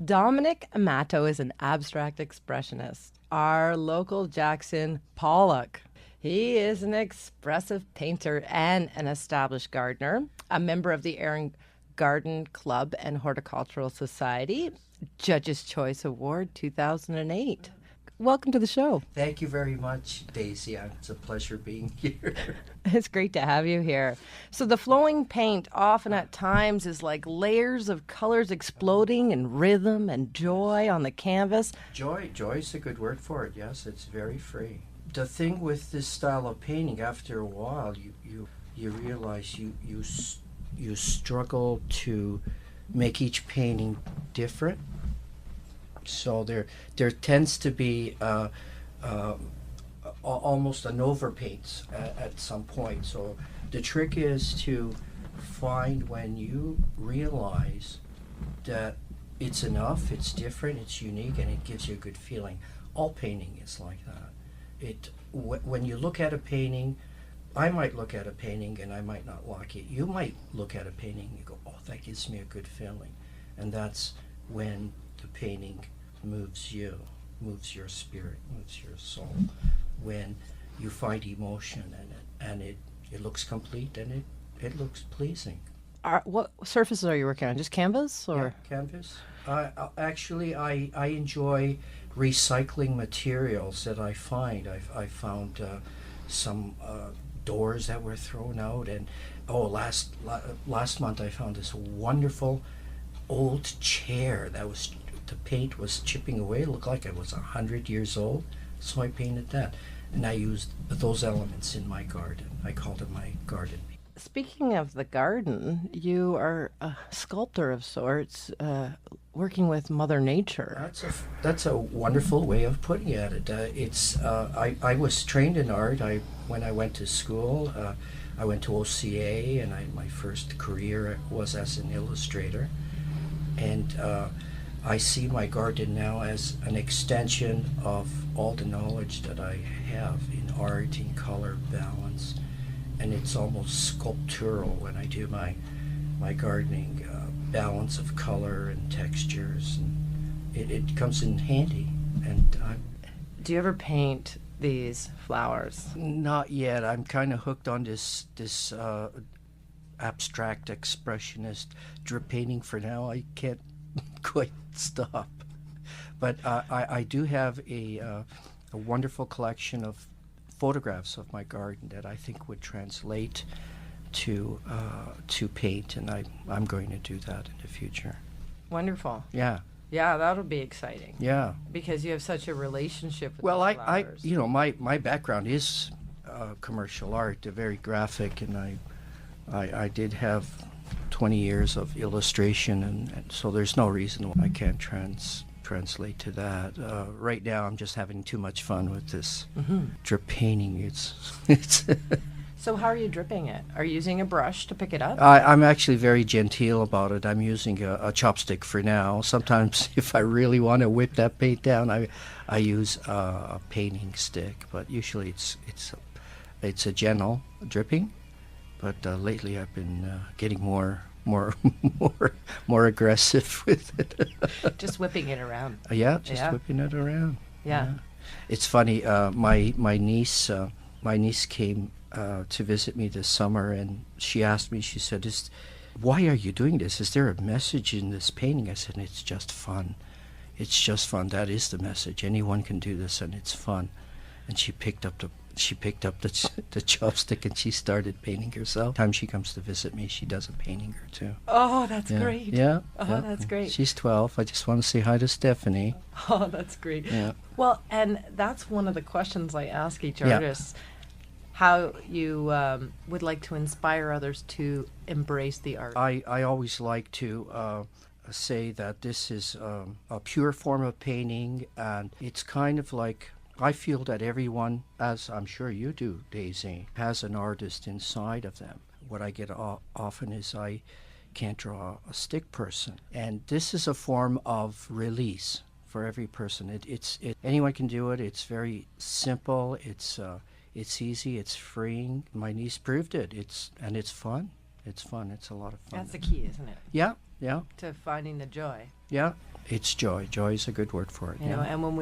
Dominic Amato is an abstract expressionist, our local Jackson Pollock. He is an expressive painter and an established gardener, a member of the Erin Garden Club and Horticultural Society, Judge's Choice Award 2008. Welcome to the show. Thank you very much, Daisy. It's a pleasure being here. It's great to have you here. So the flowing paint often at times is like layers of colors exploding in rhythm and joy on the canvas. Joy is a good word for it. Yes, it's very free. The thing with this style of painting, after a while, you realize you struggle to make each painting different. So there tends to be almost an overpaint at some point. So the trick is to find when you realize that it's enough, it's different, it's unique, and it gives you a good feeling. All painting is like that. When you look at a painting, I might look at a painting and I might not like it. You might look at a painting and you go, oh, that gives me a good feeling. And that's when the painting moves you, moves your spirit, moves your soul. When you find emotion in it and it looks complete and it looks pleasing. What surfaces are you working on? Just canvas or? Yeah, canvas. Actually, I enjoy recycling materials that I find. I found some doors that were thrown out, and last month I found this wonderful old chair that the paint was chipping away. It looked like it was 100 years old, so I painted that, and I used those elements in my garden. I called it my garden. Speaking of the garden, you are a sculptor of sorts, working with Mother Nature. That's a wonderful way of putting it. I was trained in art. When I went to school, I went to OCA, and my first career was as an illustrator. And I see my garden now as an extension of all the knowledge that I have in art, in color, balance. And it's almost sculptural when I do my gardening, balance of color and textures, and it comes in handy. And do you ever paint these flowers? Not yet. I'm kind of hooked on this abstract expressionist drip painting for now. I can't quite stop, but I do have a wonderful collection of photographs of my garden that I think would translate to paint, and I'm going to do that in the future. Wonderful. Yeah. Yeah, that'll be exciting. Yeah. Because you have such a relationship with the flowers. My background is commercial art, very graphic, and I did have 20 years of illustration, and so there's no reason why I can't translate to that. Right now, I'm just having too much fun with this drip painting. It's So how are you dripping it? Are you using a brush to pick it up? I'm actually very genteel about it. I'm using a chopstick for now. Sometimes, if I really want to whip that paint down, I use a painting stick. But usually, it's a gentle dripping. But lately, I've been getting more aggressive with it. Just whipping it around. Whipping it around. Yeah. It's funny. My niece came to visit me this summer, and she asked me. She said, "Why are you doing this? Is there a message in this painting?" I said, "It's just fun. It's just fun. That is the message. Anyone can do this, and it's fun." And she picked up the chopstick and she started painting herself. Time she comes to visit me, she does a painting or two. Oh, that's great. Yeah. That's great. She's 12. I just want to say hi to Stephanie. Oh, that's great. Yeah. Well, and that's one of the questions I ask each artist. How you would like to inspire others to embrace the art. I always like to say that this is a pure form of painting, and it's kind of like, I feel that everyone, as I'm sure you do, Daisy, has an artist inside of them. What I get often is I can't draw a stick person. And this is a form of release for every person. Anyone can do it. It's very simple. It's easy. It's freeing. My niece proved it. It's fun. It's fun. It's a lot of fun. That's the key, isn't it? Yeah. To finding the joy. Yeah, it's joy. Joy is a good word for it. You know, and when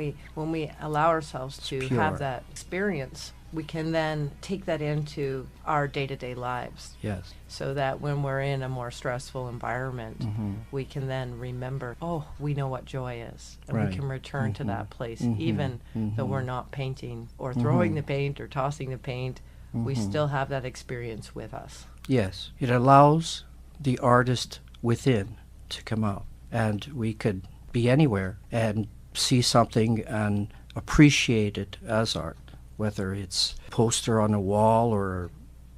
we allow ourselves to pure. have that experience, we can then take that into our day-to-day lives. Yes. So that when we're in a more stressful environment, we can then remember, oh, we know what joy is. And Right. we can return to that place, Mhm. even though Mhm. we're not painting or throwing the paint or tossing the paint. We still have that experience with us. Yes. It allows the artist within to come out. And we could be anywhere and see something and appreciate it as art, whether it's a poster on a wall or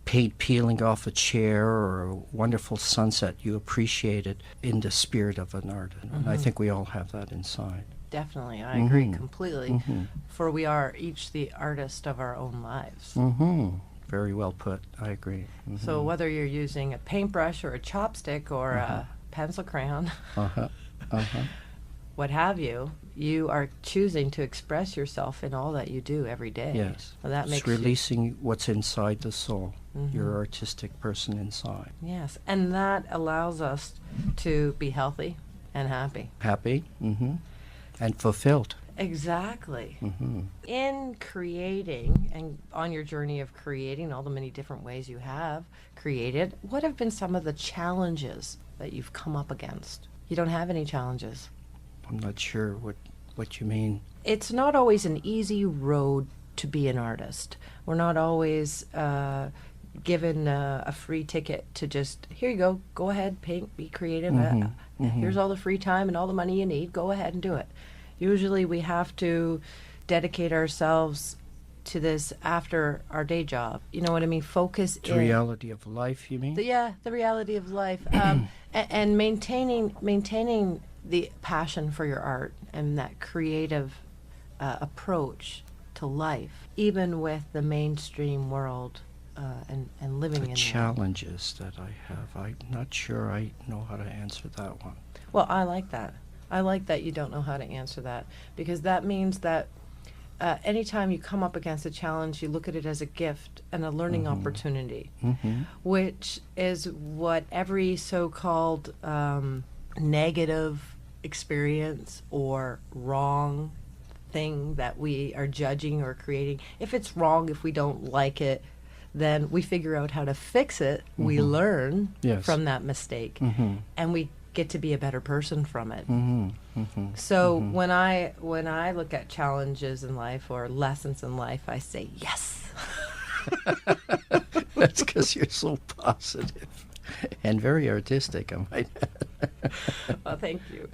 paint peeling off a chair or a wonderful sunset. You appreciate it in the spirit of an art. And I think we all have that inside. Definitely, I agree completely. For we are each the artist of our own lives. Very well put. I agree. So whether you're using a paintbrush or a chopstick or a pencil crayon, what have you, you are choosing to express yourself in all that you do every day. Yes. So that It's makes releasing what's inside the soul, your artistic person inside. Yes, and that allows us to be healthy and happy. Happy and fulfilled. Exactly. In creating and on your journey of creating all the many different ways you have created, what have been some of the challenges that you've come up against? You don't have any challenges. I'm not sure what you mean. It's not always an easy road to be an artist. We're not always given a free ticket to just, here you go ahead, paint, be creative. Here's all the free time and all the money you need, go ahead and do it. Usually we have to dedicate ourselves to this after our day job. You know what I mean? Focus The reality of life, you mean? the reality of life, and maintaining the passion for your art and that creative approach to life, even with the mainstream world and living in the challenges that I have. I'm not sure I know how to answer that one. Well, I like that. I like that you don't know how to answer that, because that means that anytime you come up against a challenge, you look at it as a gift and a learning opportunity, which is what every so-called negative experience or wrong thing that we are judging or creating, if it's wrong, if we don't like it, then we figure out how to fix it. We learn from that mistake, and we get to be a better person from it. So when I look at challenges in life or lessons in life, I say yes. That's because you're so positive and very artistic, I might add. Well, thank you.